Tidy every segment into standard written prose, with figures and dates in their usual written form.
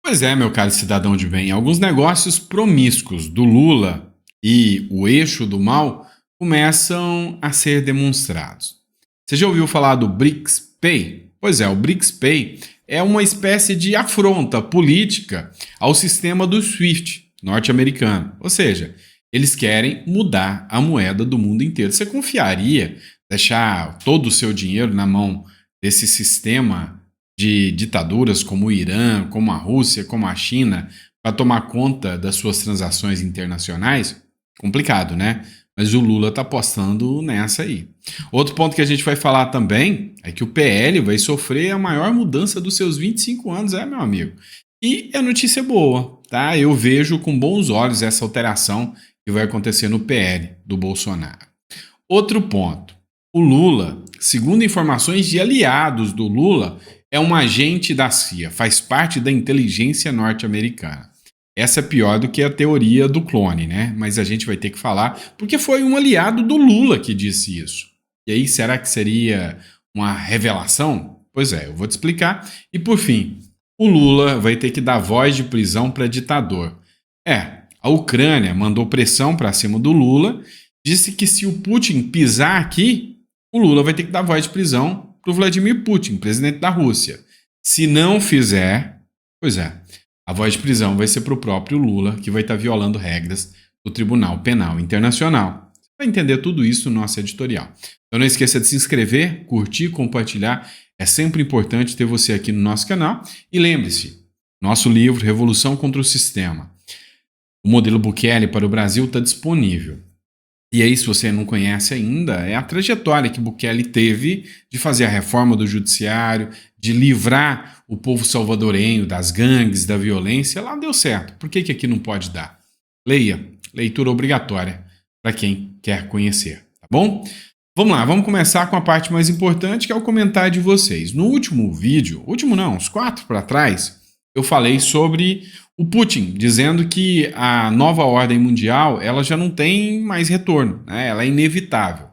Pois é, meu caro cidadão de bem, alguns negócios promíscuos do Lula e o eixo do mal começam a ser demonstrados. Você já ouviu falar do BRICS Pay? Pois é, o BRICS Pay é uma espécie de afronta política ao sistema do SWIFT norte-americano. Ou seja, eles querem mudar a moeda do mundo inteiro. Você confiaria deixar todo o seu dinheiro na mão desse sistema de ditaduras como o Irã, como a Rússia, como a China, para tomar conta das suas transações internacionais? Complicado, né? Mas o Lula está apostando nessa aí. Outro ponto que a gente vai falar também é que o PL vai sofrer a maior mudança dos seus 25 anos, meu amigo. E é notícia boa, tá? Eu vejo com bons olhos essa alteração que vai acontecer no PL do Bolsonaro. Outro ponto. O Lula, segundo informações de aliados do Lula, é um agente da CIA, faz parte da inteligência norte-americana. Essa é pior do que a teoria do clone, né? Mas a gente vai ter que falar, porque foi um aliado do Lula que disse isso. E aí, será que seria uma revelação? Pois é, eu vou te explicar. E por fim, o Lula vai ter que dar voz de prisão para ditador. A Ucrânia mandou pressão para cima do Lula, disse que se o Putin pisar aqui, o Lula vai ter que dar voz de prisão para o Vladimir Putin, presidente da Rússia. Se não fizer, pois é, a voz de prisão vai ser para o próprio Lula, que vai estar violando regras do Tribunal Penal Internacional. Você vai entender tudo isso no nosso editorial. Então não esqueça de se inscrever, curtir, compartilhar. É sempre importante ter você aqui no nosso canal. E lembre-se, nosso livro Revolução contra o Sistema, o modelo Bukele para o Brasil, está disponível. E aí, se você não conhece ainda, é a trajetória que Bukele teve de fazer a reforma do judiciário, de livrar o povo salvadorenho das gangues, da violência. Lá deu certo. Por que aqui não pode dar? Leia. Leitura obrigatória para quem quer conhecer, tá bom? Vamos lá, vamos começar com a parte mais importante, que é o comentário de vocês. No último vídeo, uns 4 para trás, eu falei sobre o Putin, dizendo que a nova ordem mundial ela já não tem mais retorno, né? Ela é inevitável.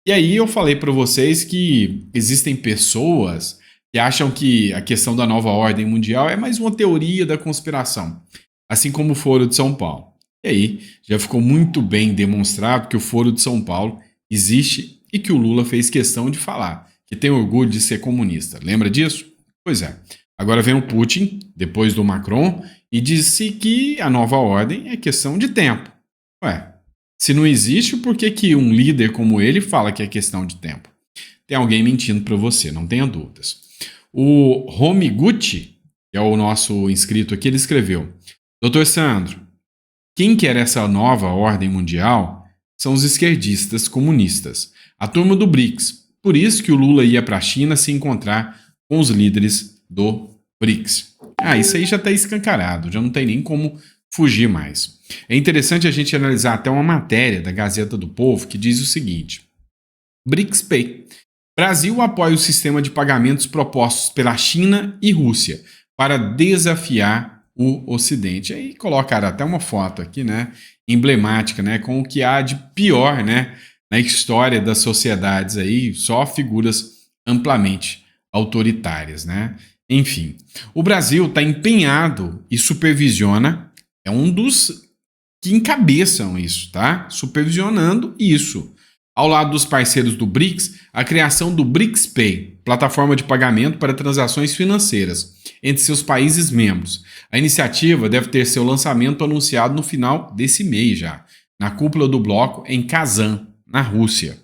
E aí eu falei para vocês que existem pessoas que acham que a questão da nova ordem mundial é mais uma teoria da conspiração, assim como o Foro de São Paulo. E aí já ficou muito bem demonstrado que o Foro de São Paulo existe e que o Lula fez questão de falar, que tem orgulho de ser comunista. Lembra disso? Pois é. Agora vem o Putin, depois do Macron, e disse que a nova ordem é questão de tempo. Se não existe, por que um líder como ele fala que é questão de tempo? Tem alguém mentindo para você, não tenha dúvidas. O Romiguchi, que é o nosso inscrito aqui, ele escreveu: Dr. Sandro, quem quer essa nova ordem mundial são os esquerdistas comunistas, a turma do BRICS. Por isso que o Lula ia para a China se encontrar com os líderes do BRICS. Isso aí já está escancarado, já não tem nem como fugir mais. É interessante a gente analisar até uma matéria da Gazeta do Povo que diz o seguinte: BRICS Pay. Brasil apoia o sistema de pagamentos propostos pela China e Rússia para desafiar o Ocidente. Aí colocaram até uma foto aqui, né, emblemática, né, com o que há de pior, né, na história das sociedades aí, só figuras amplamente autoritárias, né? Enfim, o Brasil está empenhado e supervisiona, é um dos que encabeçam isso, tá? Supervisionando isso. Ao lado dos parceiros do BRICS, a criação do BRICS Pay, plataforma de pagamento para transações financeiras entre seus países membros. A iniciativa deve ter seu lançamento anunciado no final desse mês já, na cúpula do bloco em Kazan, na Rússia.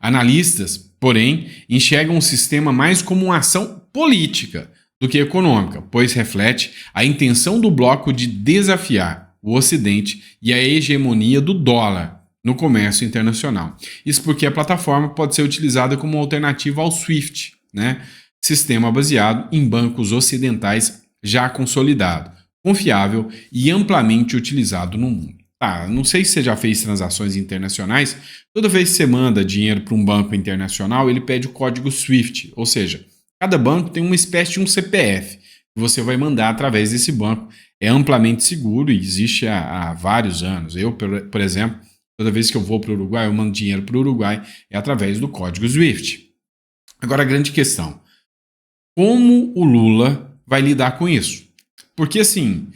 Analistas, porém, enxergam o sistema mais como uma ação política do que econômica, pois reflete a intenção do bloco de desafiar o Ocidente e a hegemonia do dólar no comércio internacional. Isso porque a plataforma pode ser utilizada como alternativa ao SWIFT, né? Sistema baseado em bancos ocidentais já consolidado, confiável e amplamente utilizado no mundo. Não sei se você já fez transações internacionais. Toda vez que você manda dinheiro para um banco internacional, ele pede o código SWIFT, ou seja, cada banco tem uma espécie de um CPF que você vai mandar através desse banco. É amplamente seguro e existe há vários anos. Eu, por exemplo, toda vez que eu vou para o Uruguai, eu mando dinheiro para o Uruguai, é através do código SWIFT. Agora, a grande questão: como o Lula vai lidar com isso? Porque, assim,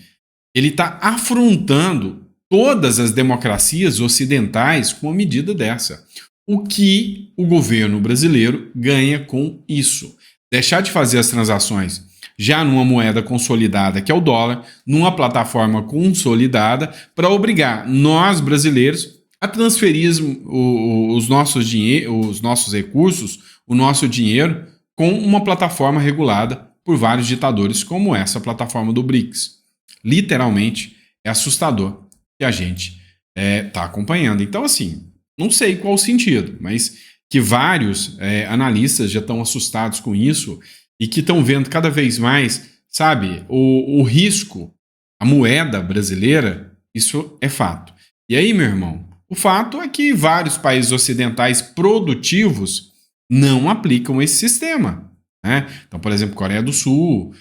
ele está afrontando todas as democracias ocidentais com uma medida dessa. O que o governo brasileiro ganha com isso? Deixar de fazer as transações já numa moeda consolidada, que é o dólar, numa plataforma consolidada, para obrigar nós brasileiros a transferir os nossos recursos, o nosso dinheiro, com uma plataforma regulada por vários ditadores, como essa plataforma do BRICS. Literalmente, é assustador que a gente está acompanhando. Então, assim, não sei qual o sentido, mas que vários analistas já estão assustados com isso e que estão vendo cada vez mais, sabe, o risco, a moeda brasileira, isso é fato. E aí, meu irmão, o fato é que vários países ocidentais produtivos não aplicam esse sistema, né? Então, por exemplo, Coreia do Sul,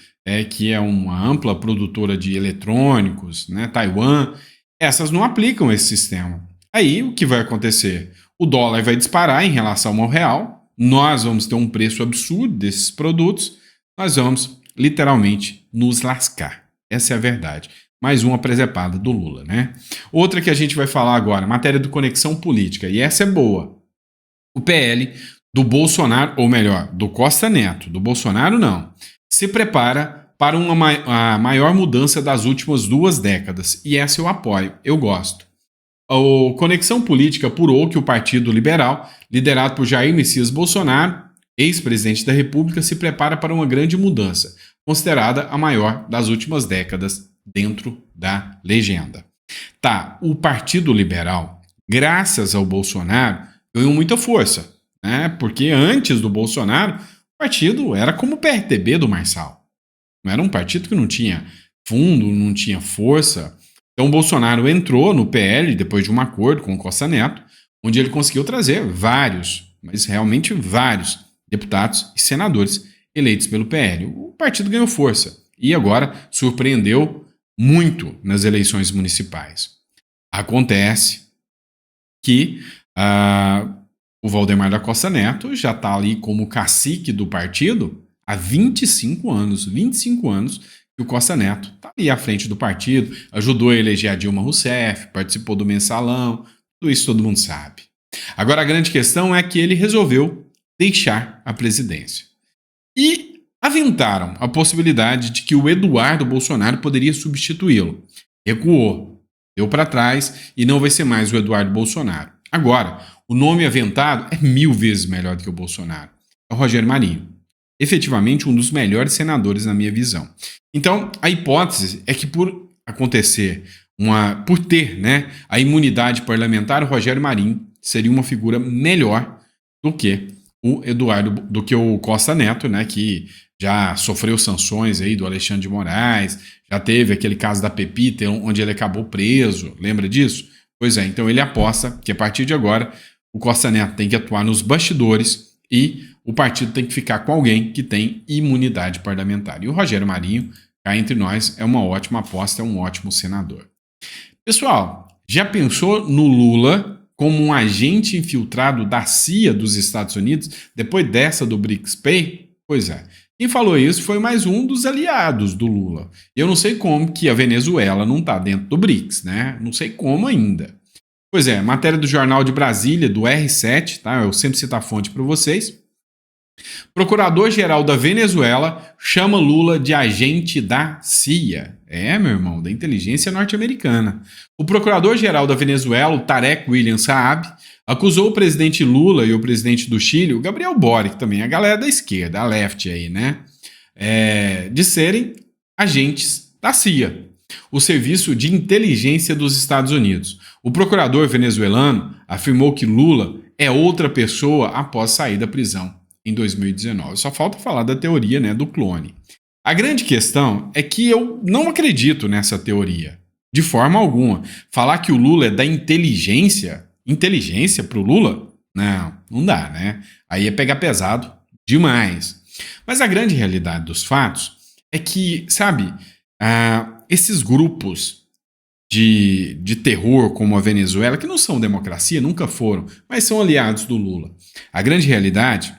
que é uma ampla produtora de eletrônicos, né? Taiwan, essas não aplicam esse sistema. Aí, o que vai acontecer? O dólar vai disparar em relação ao real, nós vamos ter um preço absurdo desses produtos, nós vamos literalmente nos lascar. Essa é a verdade. Mais uma presepada do Lula, né? Outra que a gente vai falar agora, matéria do Conexão Política, e essa é boa. O PL do Bolsonaro, ou melhor, do Costa Neto, do Bolsonaro não, se prepara para a maior mudança das últimas 2 décadas, e essa eu apoio, eu gosto. O Conexão Política apurou que o Partido Liberal, liderado por Jair Messias Bolsonaro, ex-presidente da República, se prepara para uma grande mudança, considerada a maior das últimas décadas dentro da legenda. Tá, o Partido Liberal, graças ao Bolsonaro, ganhou muita força, né? Porque antes do Bolsonaro, o partido era como o PRTB do Marçal. Não era um partido que não tinha fundo, não tinha força. Então o Bolsonaro entrou no PL depois de um acordo com o Costa Neto, onde ele conseguiu trazer vários, mas realmente vários, deputados e senadores eleitos pelo PL. O partido ganhou força e agora surpreendeu muito nas eleições municipais. Acontece que o Valdemar da Costa Neto já está ali como cacique do partido há 25 anos. 25 anos que o Costa Neto está ali à frente do partido, ajudou a eleger a Dilma Rousseff, participou do mensalão, tudo isso todo mundo sabe. Agora a grande questão é que ele resolveu deixar a presidência. E aventaram a possibilidade de que o Eduardo Bolsonaro poderia substituí-lo. Recuou, deu para trás e não vai ser mais o Eduardo Bolsonaro. Agora, o nome aventado é 1000 vezes melhor do que o Bolsonaro. É o Rogério Marinho. Efetivamente um dos melhores senadores na minha visão. Então, a hipótese é que por ter, né, a imunidade parlamentar, o Rogério Marinho seria uma figura melhor do que o Costa Neto, né, que já sofreu sanções aí do Alexandre de Moraes, já teve aquele caso da Pepita, onde ele acabou preso, lembra disso? Pois é, então ele aposta que a partir de agora o Costa Neto tem que atuar nos bastidores e o partido tem que ficar com alguém que tem imunidade parlamentar. E o Rogério Marinho, cá entre nós, é uma ótima aposta, é um ótimo senador. Pessoal, já pensou no Lula como um agente infiltrado da CIA dos Estados Unidos depois dessa do BRICS Pay? Pois é. Quem falou isso foi mais um dos aliados do Lula. Eu não sei como que a Venezuela não está dentro do BRICS, né? Não sei como ainda. Pois é, matéria do Jornal de Brasília, do R7, tá? Eu sempre cito a fonte para vocês. Procurador-geral da Venezuela chama Lula de agente da CIA. É, meu irmão, da inteligência norte-americana. O procurador-geral da Venezuela, o Tarek William Saab, acusou o presidente Lula e o presidente do Chile, o Gabriel Boric também, a galera da esquerda, a left aí, né? De serem agentes da CIA, o Serviço de Inteligência dos Estados Unidos. O procurador venezuelano afirmou que Lula é outra pessoa após sair da prisão em 2019. Só falta falar da teoria, né, do clone. A grande questão é que eu não acredito nessa teoria, de forma alguma. Falar que o Lula é da inteligência para o Lula? Não dá, né? Aí é pegar pesado demais. Mas a grande realidade dos fatos é que, sabe, esses grupos de terror como a Venezuela, que não são democracia, nunca foram, mas são aliados do Lula. A grande realidade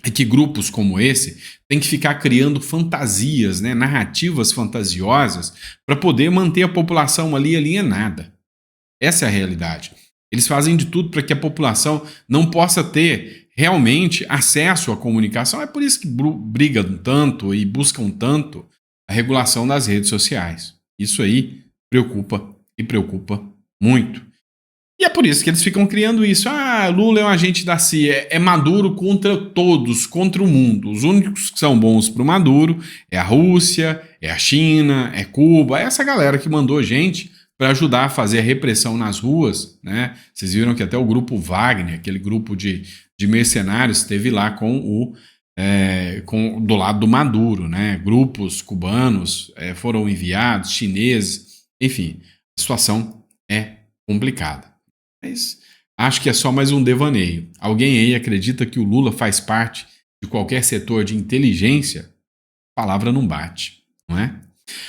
é que grupos como esse têm que ficar criando fantasias, né, narrativas fantasiosas para poder manter a população ali alienada. Essa é a realidade. Eles fazem de tudo para que a população não possa ter realmente acesso à comunicação. É por isso que brigam tanto e buscam tanto a regulação das redes sociais. Isso aí preocupa e preocupa muito. E é por isso que eles ficam criando isso. Ah, Lula é um agente da CIA. É Maduro contra todos, contra o mundo. Os únicos que são bons para o Maduro é a Rússia, é a China, é Cuba. É essa galera que mandou gente para ajudar a fazer a repressão nas ruas, né? Vocês viram que até o grupo Wagner, aquele grupo de mercenários, esteve lá do lado do Maduro, né? Grupos cubanos foram enviados, chineses, enfim, a situação é complicada. Mas acho que é só mais um devaneio. Alguém aí acredita que o Lula faz parte de qualquer setor de inteligência? A palavra não bate, não é?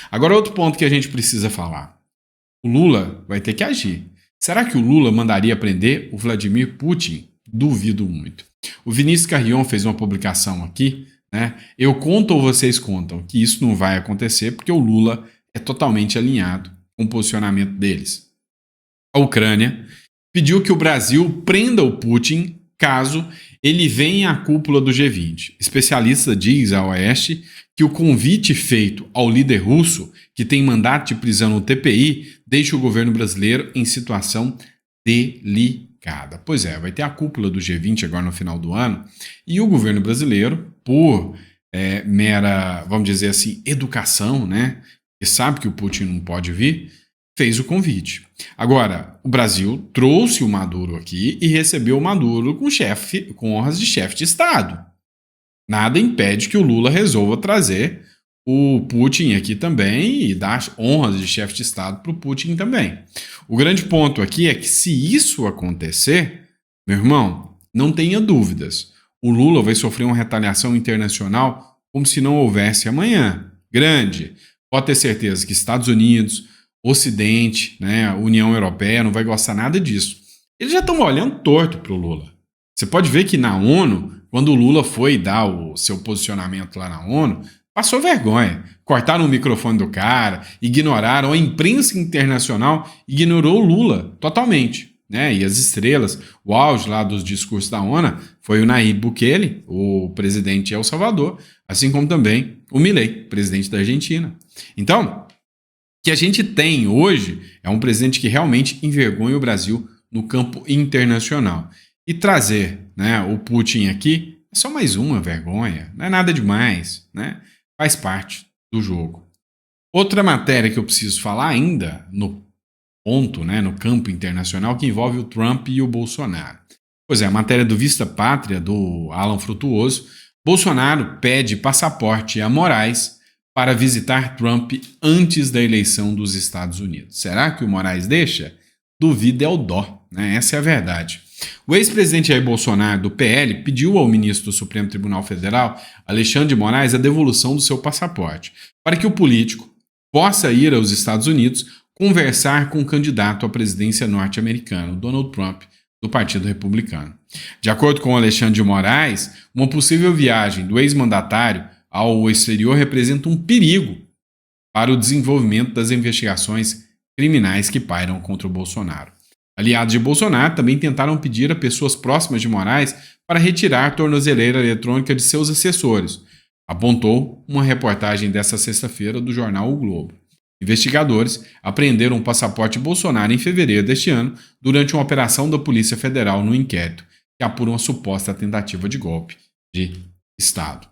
Agora, outro ponto que a gente precisa falar. O Lula vai ter que agir. Será que o Lula mandaria prender o Vladimir Putin? Duvido muito. O Vinícius Carrion fez uma publicação aqui, né? Eu conto ou vocês contam que isso não vai acontecer porque o Lula é totalmente alinhado com o posicionamento deles. A Ucrânia pediu que o Brasil prenda o Putin caso ele venha à cúpula do G20. Especialista diz ao Oeste que o convite feito ao líder russo, que tem mandato de prisão no TPI, deixa o governo brasileiro em situação delicada. Pois é, vai ter a cúpula do G20 agora no final do ano, e o governo brasileiro, por mera, vamos dizer assim, educação, né, que sabe que o Putin não pode vir, fez o convite. Agora, o Brasil trouxe o Maduro aqui e recebeu o Maduro com honras de chefe de Estado. Nada impede que o Lula resolva trazer o Putin aqui também e dar honras de chefe de Estado para o Putin também. O grande ponto aqui é que se isso acontecer, meu irmão, não tenha dúvidas, o Lula vai sofrer uma retaliação internacional como se não houvesse amanhã. Grande. Pode ter certeza que Estados Unidos, Ocidente, né, União Europeia não vai gostar nada disso. Eles já estão olhando torto para o Lula. Você pode ver que na ONU, quando o Lula foi dar o seu posicionamento lá na ONU, passou vergonha. Cortaram o microfone do cara, ignoraram, a imprensa internacional ignorou o Lula totalmente. Né? E as estrelas, o auge lá dos discursos da ONU foi o Nayib Bukele, o presidente de El Salvador, assim como também o Milei, presidente da Argentina. Então, o que a gente tem hoje é um presidente que realmente envergonha o Brasil no campo internacional. E trazer, né, o Putin aqui é só mais uma vergonha, não é nada demais, né? Faz parte do jogo. Outra matéria que eu preciso falar ainda no ponto, né, no campo internacional, que envolve o Trump e o Bolsonaro. Pois é, a matéria do Vista Pátria, do Alan Frutuoso, Bolsonaro pede passaporte a Moraes para visitar Trump antes da eleição dos Estados Unidos. Será que o Moraes deixa? Duvida é o dó, né? Essa é a verdade. O ex-presidente Jair Bolsonaro, do PL, pediu ao ministro do Supremo Tribunal Federal, Alexandre de Moraes, a devolução do seu passaporte, para que o político possa ir aos Estados Unidos conversar com o candidato à presidência norte-americano, Donald Trump, do Partido Republicano. De acordo com Alexandre de Moraes, uma possível viagem do ex-mandatário ao exterior representa um perigo para o desenvolvimento das investigações criminais que pairam contra o Bolsonaro. Aliados de Bolsonaro também tentaram pedir a pessoas próximas de Moraes para retirar a tornozeleira eletrônica de seus assessores, apontou uma reportagem desta sexta-feira do jornal O Globo. Investigadores apreenderam o passaporte Bolsonaro em fevereiro deste ano durante uma operação da Polícia Federal no inquérito que apura uma suposta tentativa de golpe de Estado.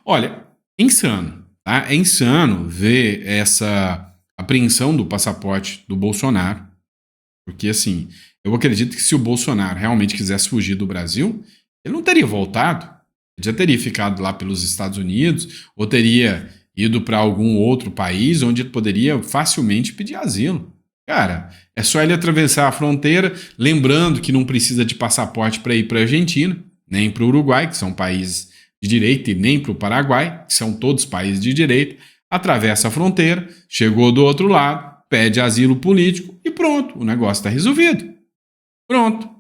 Olha, é insano, tá? É insano ver essa apreensão do passaporte do Bolsonaro, porque assim, eu acredito que se o Bolsonaro realmente quisesse fugir do Brasil, ele não teria voltado, ele já teria ficado lá pelos Estados Unidos, ou teria ido para algum outro país onde ele poderia facilmente pedir asilo. Cara, é só ele atravessar a fronteira, lembrando que não precisa de passaporte para ir para a Argentina, nem para o Uruguai, que são países de direita, e nem para o Paraguai, que são todos países de direita, atravessa a fronteira, chegou do outro lado, pede asilo político e pronto, o negócio está resolvido. Pronto.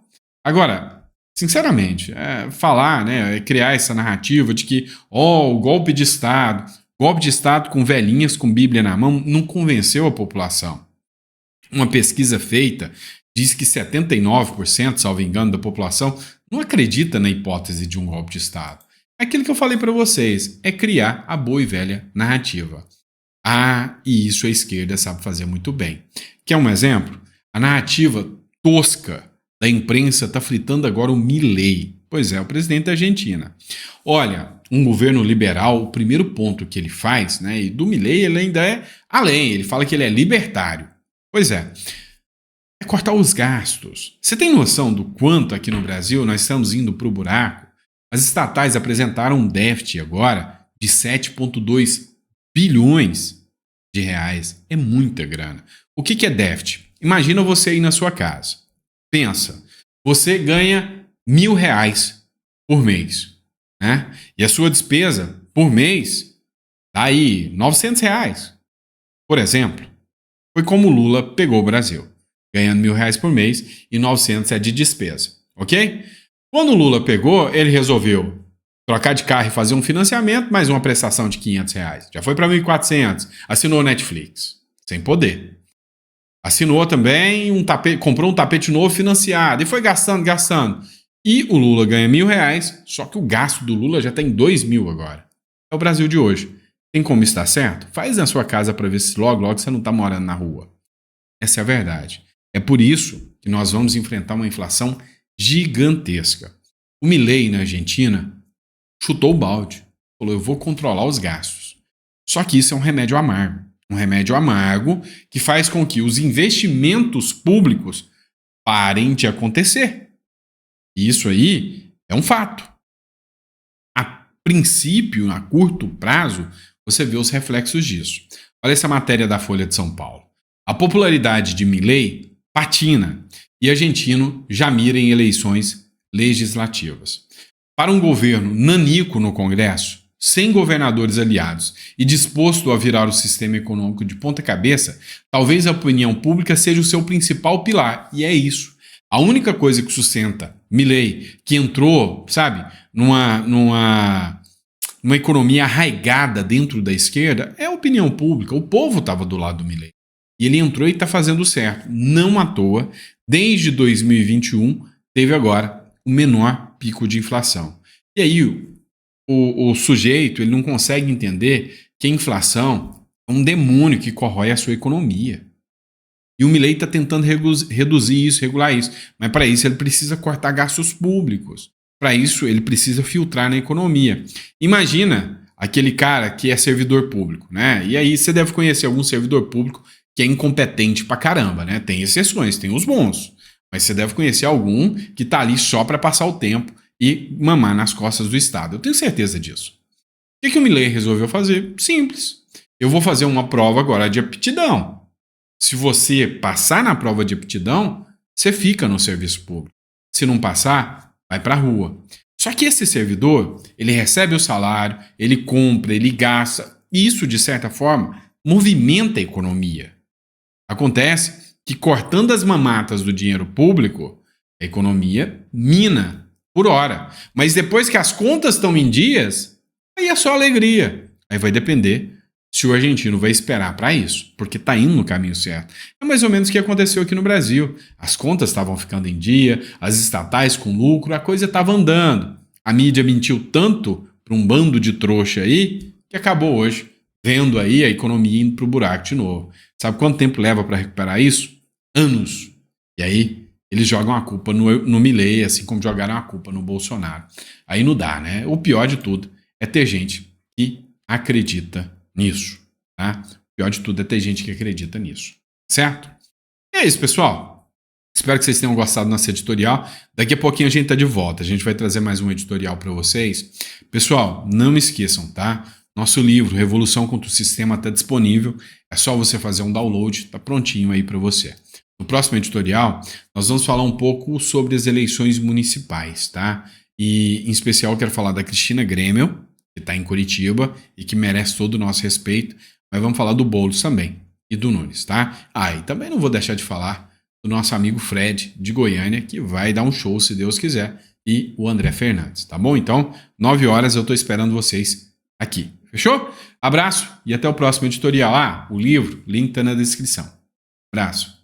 Agora, Sinceramente, falar, né, criar essa narrativa de que, o golpe de Estado com velhinhas com Bíblia na mão, não convenceu a população. Uma pesquisa feita diz que 79%, salvo engano, da população não acredita na hipótese de um golpe de Estado. Aquilo que eu falei para vocês é criar a boa e velha narrativa. E isso a esquerda sabe fazer muito bem. Quer um exemplo? A narrativa tosca da imprensa está fritando agora o Milei. Pois é, o presidente da Argentina. Olha, um governo liberal, o primeiro ponto que ele faz, né, e do Milei ele ainda é além, ele fala que ele é libertário. Pois é cortar os gastos. Você tem noção do quanto aqui no Brasil nós estamos indo para o buraco? As estatais apresentaram um déficit agora de 7,2 bilhões de reais. É muita grana. O que é déficit? Imagina você aí na sua casa. Pensa, você ganha R$1.000 por mês, né? E a sua despesa por mês dá aí R$900. Por exemplo, foi como o Lula pegou o Brasil, ganhando R$1.000 por mês e 900 é de despesa, ok? Quando o Lula pegou, ele resolveu trocar de carro e fazer um financiamento, mais uma prestação de R$500. Já foi para 1.400. Assinou Netflix, sem poder. Assinou também comprou um tapete novo financiado e foi gastando. E o Lula ganha R$1.000, só que o gasto do Lula já está em 2.000 agora. É o Brasil de hoje. Tem como estar certo? Faz na sua casa para ver se logo você não está morando na rua. Essa é a verdade. É por isso que nós vamos enfrentar uma inflação gigantesca. O Milei, na Argentina, chutou o balde. Falou, eu vou controlar os gastos. Só que isso é um remédio amargo. Um remédio amargo que faz com que os investimentos públicos parem de acontecer. E isso aí é um fato. A princípio, a curto prazo, você vê os reflexos disso. Olha essa matéria da Folha de São Paulo. A popularidade de Milei patina e argentino já mira em eleições legislativas. Para um governo nanico no Congresso, sem governadores aliados e disposto a virar o sistema econômico de ponta cabeça, talvez a opinião pública seja o seu principal pilar. E é isso. A única coisa que sustenta Milei, que entrou, sabe, numa economia arraigada dentro da esquerda, é a opinião pública. O povo estava do lado do Milei. E ele entrou e está fazendo certo. Não à toa, desde 2021, teve agora o menor pico de inflação. E aí, o sujeito ele não consegue entender que a inflação é um demônio que corrói a sua economia. E o Milei está tentando reduzir isso, regular isso. Mas para isso ele precisa cortar gastos públicos. Para isso ele precisa filtrar na economia. Imagina aquele cara que é servidor público, né? E aí você deve conhecer algum servidor público que é incompetente pra caramba, né? Tem exceções, tem os bons. Mas você deve conhecer algum que tá ali só para passar o tempo e mamar nas costas do Estado. Eu tenho certeza disso. O que o Milei resolveu fazer? Simples. Eu vou fazer uma prova agora de aptidão. Se você passar na prova de aptidão, você fica no serviço público. Se não passar, vai pra rua. Só que esse servidor, ele recebe o salário, ele compra, ele gasta. Isso, de certa forma, movimenta a economia. Acontece que, cortando as mamatas do dinheiro público, a economia mina por hora. Mas depois que as contas estão em dias, aí é só alegria. Aí vai depender se o argentino vai esperar para isso, porque está indo no caminho certo. É mais ou menos o que aconteceu aqui no Brasil. As contas estavam ficando em dia, as estatais com lucro, a coisa estava andando. A mídia mentiu tanto para um bando de trouxa aí, que acabou hoje vendo aí a economia indo para o buraco de novo. Sabe quanto tempo leva para recuperar isso? Anos. E aí eles jogam a culpa no Milei, assim como jogaram a culpa no Bolsonaro. Aí não dá, né? O pior de tudo é ter gente que acredita nisso, tá? O pior de tudo é ter gente que acredita nisso, certo? E é isso, pessoal. Espero que vocês tenham gostado do nosso editorial. Daqui a pouquinho a gente tá de volta. A gente vai trazer mais um editorial para vocês. Pessoal, não me esqueçam, tá? Nosso livro, Revolução contra o Sistema, está disponível. É só você fazer um download, está prontinho aí para você. No próximo editorial, nós vamos falar um pouco sobre as eleições municipais, tá? E, em especial, eu quero falar da Cristina Grêmio, que está em Curitiba e que merece todo o nosso respeito. Mas vamos falar do Boulos também e do Nunes, tá? E também não vou deixar de falar do nosso amigo Fred, de Goiânia, que vai dar um show, se Deus quiser, e o André Fernandes, tá bom? Então, 9 horas eu estou esperando vocês aqui. Fechou? Abraço e até o próximo editorial. O livro, link tá na descrição. Abraço.